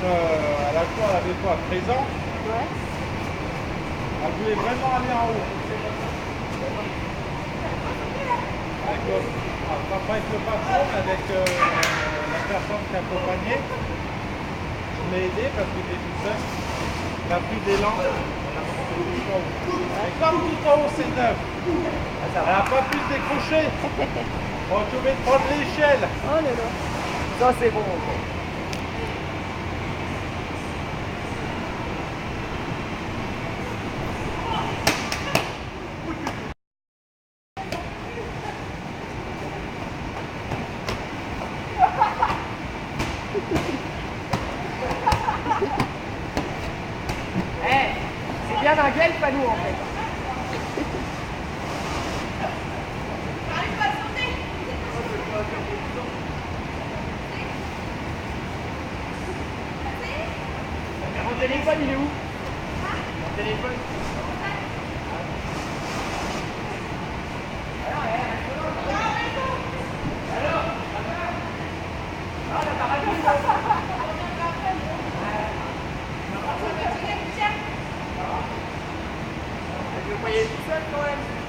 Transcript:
à la fois, elle avait quoi, 13 ans. Ouais. Elle voulait vraiment aller en haut. Pas avec le patron, mais avec la personne qui accompagnait. Je l'ai aidé parce qu'il était tout seul. Il a pris d'élan. Et comme tout en haut c'est neuf, elle n'a pas pu se décrocher. On est obligé de prendre l'échelle. Oh là là. Ça, c'est bon. C'est bien un gueule, pas nous en fait. Mon téléphone, il est où? Mon téléphone. Vous voyez tout seul quand même.